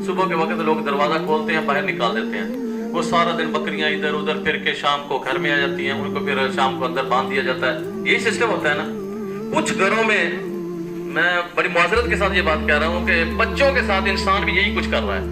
सुबह के वक्त लोग दरवाजा खोलते हैं, बाहर निकाल देते हैं। वो सारा दिन बकरियां इधर उधर फिर के शाम को घर में आ जाती हैं, उनको फिर शाम को अंदर बांध दिया जाता है। यही सिस्टम होता है ना कुछ घरों में। मैं बड़ी माजरत के साथ ये बात कह रहा हूँ कि बच्चों के साथ इंसान भी यही कुछ कर रहा है।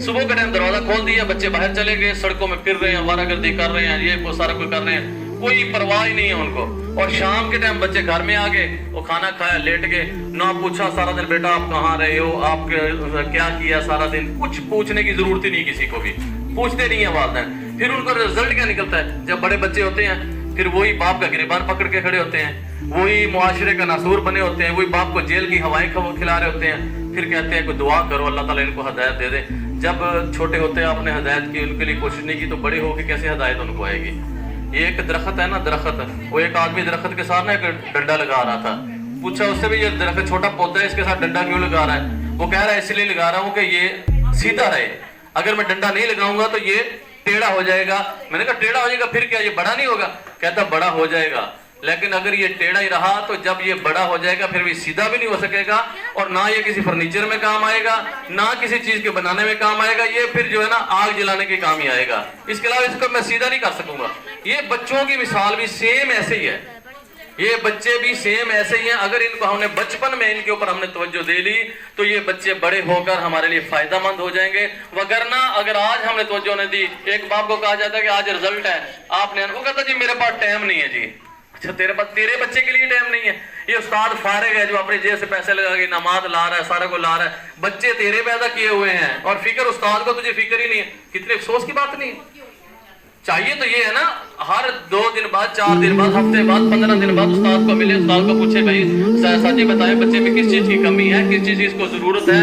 सुबह के टाइम दरवाजा खोल दिया, बच्चे बाहर चले गए, सड़कों में फिर रहे हैं, आवारागर्दी कर रहे हैं, ये वो सारा कुछ कर रहे हैं, कोई परवाह ही नहीं है उनको। और शाम के टाइम बच्चे घर में आ गए, वो खाना खाया, लेट गए, ना पूछा सारा दिन बेटा आप कहाँ रहे हो, आप क्या किया सारा दिन, कुछ पूछने की जरूरत ही नहीं, किसी को भी पूछते नहीं है वालिदैन। फिर उनका रिजल्ट क्या निकलता है? जब बड़े बच्चे होते हैं फिर वही बाप का गिरबान पकड़ के खड़े होते हैं, वही मुआशरे का नासूर बने होते हैं, वही बाप को जेल की हवाएं खिला रहे होते हैं। फिर कहते हैं कोई दुआ करो अल्लाह ताला इनको हिदायत दे दे। जब छोटे होते हैं आपने हिदायत की, उनके लिए कोशिश नहीं की, तो बड़े होकर कैसे हिदायत उनको आएगी? ये एक दरख्त है ना, दरख्त, वो एक आदमी दरख्त के साथ ना एक डंडा लगा रहा था। पूछा उससे भी, ये दरख्त छोटा पौधा है, इसके साथ डंडा क्यों लगा रहा है? वो कह रहा है इसलिए लगा रहा हूँ कि ये सीधा रहे, अगर मैं डंडा नहीं लगाऊंगा तो ये टेढ़ा हो जाएगा। मैंने कहा टेढ़ा हो जाएगा फिर क्या, ये बड़ा नहीं होगा? कहता बड़ा हो जाएगा, लेकिन अगर ये टेढ़ा ही रहा तो जब ये बड़ा हो जाएगा फिर भी सीधा भी नहीं हो सकेगा, और ना ये किसी फर्नीचर में काम आएगा, ना किसी चीज के बनाने में काम आएगा, ये फिर जो है ना आग जलाने के काम ही आएगा। इसके अलावा इसको मैं सीधा नहीं कर सकूंगा। ये बच्चों की मिसाल भी सेम ऐसे ही है, ये बच्चे भी सेम ऐसे ही हैं। अगर इनको हमने बचपन में इनके ऊपर हमने तवज्जो दे ली तो ये बच्चे बड़े होकर हमारे लिए फायदेमंद हो जाएंगे। वगरना अगर आज हमने तवज्जो नहीं दी, एक बाप को कहा जाता है कि आज रिजल्ट है, आपने, वो कहता जी मेरे पास टाइम नहीं है जी। अच्छा तेरे बच्चे के लिए टाइम नहीं है? ये उस्ताद फारिग है जो अपनी जेब से पैसे लगा के नमाज ला रहा है, सारा को ला रहा है, बच्चे तेरे पैदा किए हुए हैं और फिक्र उस्ताद को तुझे फिक्र ही नहीं है। कितने अफसोस की बात नहीं चाहिए। तो ये है ना, हर 2 दिन बाद, 4 दिन बाद, हफ्ते बाद, 15 दिन बाद उस्ताद को मिले, उस्ताद को पूछे भाई सच बताए बच्चे में किस चीज की कमी है, किस चीज की इसको जरूरत है।